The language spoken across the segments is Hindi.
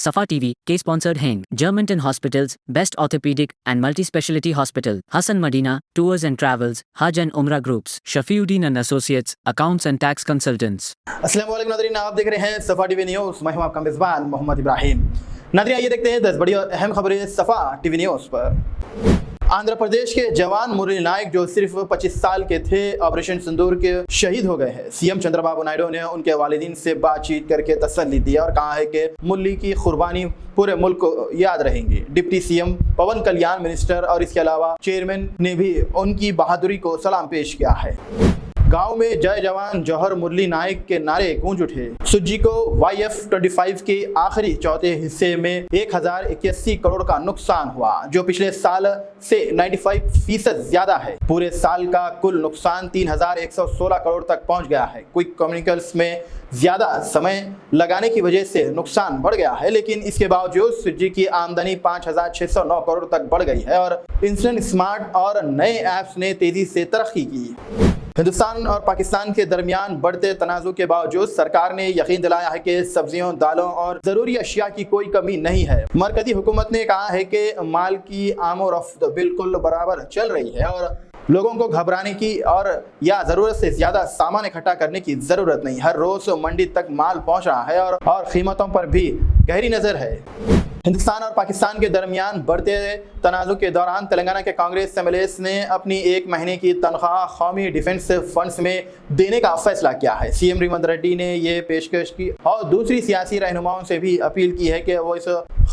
Safa TV, K-sponsored Heng, Germantown Hospitals, Best Orthopedic and Multi-Speciality Hospital, Hassan Madina, Tours and Travels, Hajj and Umrah Groups, Shafiuddin and Associates, Accounts and Tax Consultants. अस्सलाम वालेकुम नाज़रीन, आप देख रहे हैं सफ़ा टीवी न्यूज़। मैं हूं आपका मेज़बान मोहम्मद इब्राहिम। नाज़रीन, आइए देखते हैं 10 बड़ी और अहम खबरें सफ़ा टीवी न्यूज़ पर। आंध्र प्रदेश के जवान मुरली नायक जो सिर्फ 25 साल के थे, ऑपरेशन सिंदूर के शहीद हो गए हैं। सीएम चंद्रबाबू नायडू ने उनके वालिदीन से बातचीत करके तसल्ली दी और कहा है कि मुरली की कुर्बानी पूरे मुल्क को याद रहेंगी। डिप्टी सीएम पवन कल्याण मिनिस्टर और इसके अलावा चेयरमैन ने भी उनकी बहादुरी को सलाम पेश किया है। गांव में जय जवान जौहर मुरली नायक के नारे गूंज उठे। सुज्जी को YF-25 के आखिरी चौथे हिस्से में 1081 करोड़ का नुकसान हुआ, जो पिछले साल से 95% ज्यादा है। पूरे साल का कुल नुकसान 3116 करोड़ तक पहुंच गया है। क्विक कम्युनिकल्स में ज्यादा समय लगाने की वजह से नुकसान बढ़ गया है, लेकिन इसके बावजूद सुज्जी की आमदनी 5609 करोड़ तक बढ़ गई है और इंस्टेंट स्मार्ट और नए ऐप्स ने तेजी से तरक्की की। हिंदुस्तान और पाकिस्तान के दरमियान बढ़ते तनाज़ुर के बावजूद सरकार ने यकीन दिलाया है कि सब्जियों, दालों और ज़रूरी अशिया की कोई कमी नहीं है। मरकज़ी हुकूमत ने कहा है कि माल की आमद-ओ-रफ्त बिल्कुल बराबर चल रही है और लोगों को घबराने की और या ज़रूरत से ज़्यादा सामान इकट्ठा करने की ज़रूरत नहीं। हर रोज़ मंडी तक माल पहुँच रहा है और कीमतों पर भी गहरी नज़र है। हिंदुस्तान और पाकिस्तान के दरमियान बढ़ते तनाज़ुर के दौरान तेलंगाना के कांग्रेस एमएलएस ने अपनी 1 महीने की तनख्वाह कौमी डिफेंस फंड्स में देने का फैसला किया है। सीएम रेवंत रेड्डी ने ये पेशकश की और दूसरी सियासी रहनुमाओं से भी अपील की है कि वो इस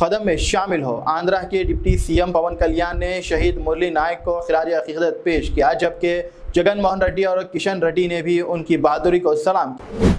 कदम में शामिल हो। आंध्रा के डिप्टी सीएम पवन कल्याण ने शहीद मुरली नायक को खिराज अकीदत पेश किया, जबकि जगन मोहन रेड्डी और किशन रेड्डी ने भी उनकी बहादुरी को सलाम किया।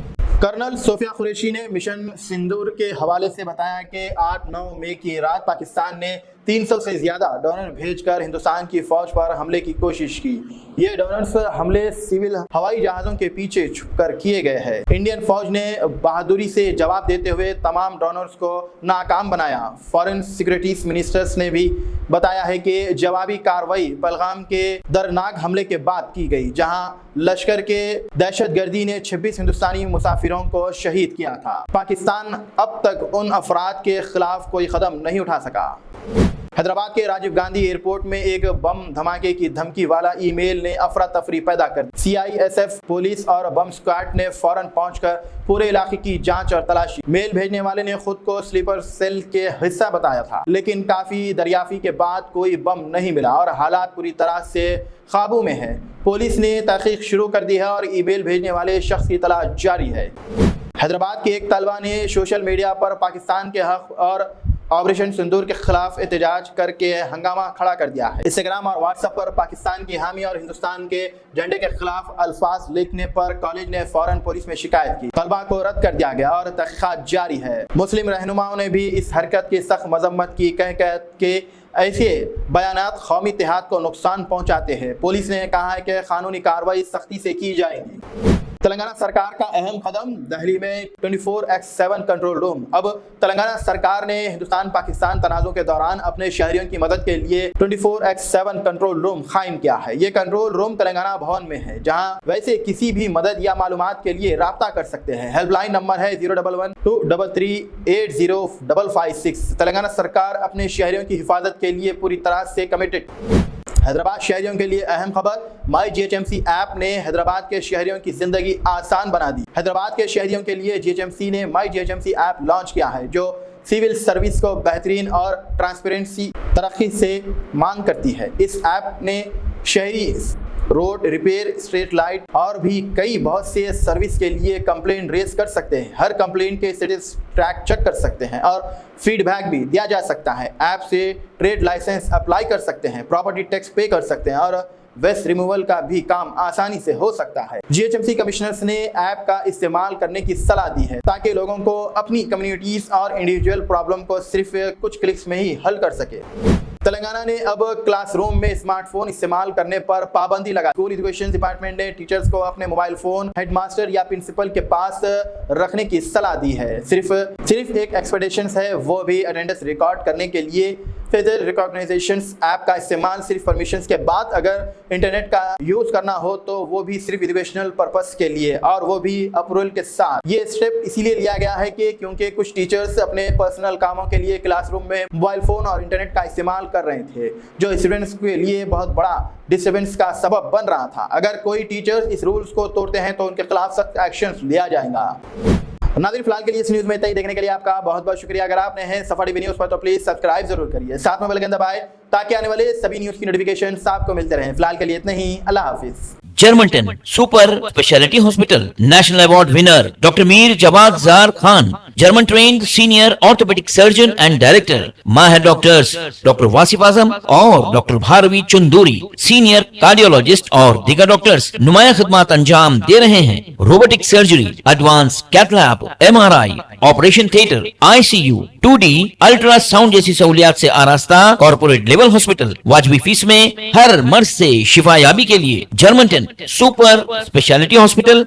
कर्नल सोफिया कुरैशी ने मिशन सिंदूर के हवाले से बताया कि 8-9 मई की रात पाकिस्तान ने 300 से ज्यादा ड्रोन भेजकर हिंदुस्तान की फौज पर हमले की कोशिश की। ये ड्रोन्स हमले सिविल हवाई जहाज़ों के पीछे छुपकर किए गए हैं। इंडियन फौज ने बहादुरी से जवाब देते हुए तमाम ड्रोन्स को नाकाम बनाया। फॉरेन सिक्योरिटीज मिनिस्टर्स ने भी बताया है कि जवाबी कार्रवाई पहलगाम के दर्दनाक हमले के बाद की गई, जहां लश्कर के दहशतगर्दी ने 26 हिंदुस्तानी मुसाफिरों को शहीद किया था। पाकिस्तान अब तक उन अफराद के खिलाफ कोई कदम नहीं उठा सका। हैदराबाद के राजीव गांधी एयरपोर्ट में एक बम धमाके की धमकी वाला ईमेल ने अफरा तफरी पैदा कर दी। CISF पुलिस और बम स्क्वाड ने फौरन पहुंचकर पूरे इलाके की जांच और तलाशी। मेल भेजने वाले ने खुद को स्लीपर सेल के हिस्सा बताया था, लेकिन काफी दरियाफ्ती के बाद कोई बम नहीं मिला और हालात पूरी तरह से काबू में है। पुलिस ने तहकीक शुरू कर दी है और ईमेल भेजने वाले शख्स की तलाश जारी है। हैदराबाद के एक तलबा ने सोशल मीडिया पर पाकिस्तान के हक और ऑपरेशन सिंदूर के खिलाफ एहतजाज करके हंगामा खड़ा कर दिया है। इंस्टाग्राम और व्हाट्सएप पर पाकिस्तान की हामी और हिंदुस्तान के झंडे के खिलाफ अल्फाज लिखने पर कॉलेज ने फौरन पुलिस में शिकायत की। तलबा को रद्द कर दिया गया और तहकीकात जारी है। मुस्लिम रहनुमाओं ने भी इस हरकत की सख्त मजम्मत की, कह के ऐसे बयानात कौमी इत्तेहाद को नुकसान पहुंचाते हैं। पुलिस ने कहा है कि कानूनी कार्रवाई सख्ती से की जाएगी। तेलंगाना सरकार का अहम कदम, दिल्ली में 24/7 कंट्रोल रूम। अब तेलंगाना सरकार ने हिंदुस्तान पाकिस्तान तनाज़ुर के दौरान अपने शहरियों की मदद के लिए 24/7 कंट्रोल रूम कायम किया है। ये कंट्रोल रूम तेलंगाना भवन में है, जहां वैसे किसी भी मदद या मालूमात के लिए राब्ता कर सकते हैं। हेल्पलाइन नंबर है 011-233-80556। तेलंगाना सरकार अपने शहरियों की हिफाजत के लिए पूरी तरह से कमिटेड। हैदराबाद शहरियों के लिए अहम खबर, माई GHMC ऐप ने हैदराबाद के शहरियों की जिंदगी आसान बना दी। हैदराबाद के शहरियों के लिए GHMC ने माई GHMC ऐप लॉन्च किया है, जो सिविल सर्विस को बेहतरीन और ट्रांसपेरेंसी तरक्की से मांग करती है। इस ऐप ने शहरी रोड रिपेयर, स्ट्रीट लाइट और भी कई बहुत से सर्विस के लिए कंप्लेंट रेज कर सकते हैं। हर कंप्लेंट के स्टेटस ट्रैक चेक कर सकते हैं और फीडबैक भी दिया जा सकता है। ऐप से ट्रेड लाइसेंस अप्लाई कर सकते हैं, प्रॉपर्टी टैक्स पे कर सकते हैं और वेस्ट रिमूवल का भी काम आसानी से हो सकता है। GHMC कमिश्नर्स ने ऐप का इस्तेमाल करने की सलाह दी है, ताकि लोगों को अपनी कम्युनिटीज और इंडिविजुअल प्रॉब्लम को सिर्फ कुछ क्लिक्स में ही हल कर सके। तेलंगाना ने अब क्लासरूम में स्मार्टफोन इस्तेमाल करने पर पाबंदी लगा। स्कूल एजुकेशन डिपार्टमेंट ने टीचर्स को अपने मोबाइल फोन हेडमास्टर या प्रिंसिपल के पास रखने की सलाह दी है। सिर्फ एक एक्सपेक्टेशन है, वो भी अटेंडेंस रिकॉर्ड करने के लिए फेशियल रिकॉग्निशन ऐप का इस्तेमाल सिर्फ परमिशंस के बाद अगर इंटरनेट का यूज करना हो तो वो भी सिर्फ एजुकेशनल पर्पस के लिए, और वो भी अप्रूवल के साथ। ये स्टेप इसीलिए लिया गया है कि क्योंकि कुछ टीचर्स अपने पर्सनल कामों के लिए क्लासरूम में मोबाइल फोन और इंटरनेट का इस्तेमाल कर रहे थे, जो स्टूडेंट्स के लिए बहुत बड़ा डिस्टर्बेंस का सबब बन रहा था। अगर कोई टीचर्स इस रूल्स को तोड़ते हैं तो उनके खिलाफ सख्त एक्शन लिया जाएगा। नाज़रीन, फिलहाल के लिए इस न्यूज़ में इतना ही। देखने के लिए आपका बहुत बहुत शुक्रिया। अगर आप नए हैं सफा टीवी न्यूज़ पर तो प्लीज़ सब्सक्राइब जरूर करिए, साथ में बेल आइकन दबाएं ताकि आने वाले सभी न्यूज़ की नोटिफिकेशन आपको मिलते रहें। फिलहाल के लिए इतना ही। अल्लाह हाफिज़। Germanten super speciality hospital, national award winner doctor Mir Jawad Zar Khan, German trained senior orthopaedic surgeon and director, माहिर डॉक्टर्स डॉक्टर वासिफ आजम और doctor Bharvi Chanduri, senior cardiologist और दीगर डॉक्टर्स नुमाया खिदमत अंजाम दे रहे हैं। Robotic surgery, advance cath lab, MRI, operation theatre, ICU, 2D ultrasound जैसी सहूलियात से आरास्ता कॉर्पोरेट लेवल हॉस्पिटल, वाजबी फीस में हर मर्ज से शिफायाबी के लिए जर्मनटन सुपर स्पेशलिटी हॉस्पिटल।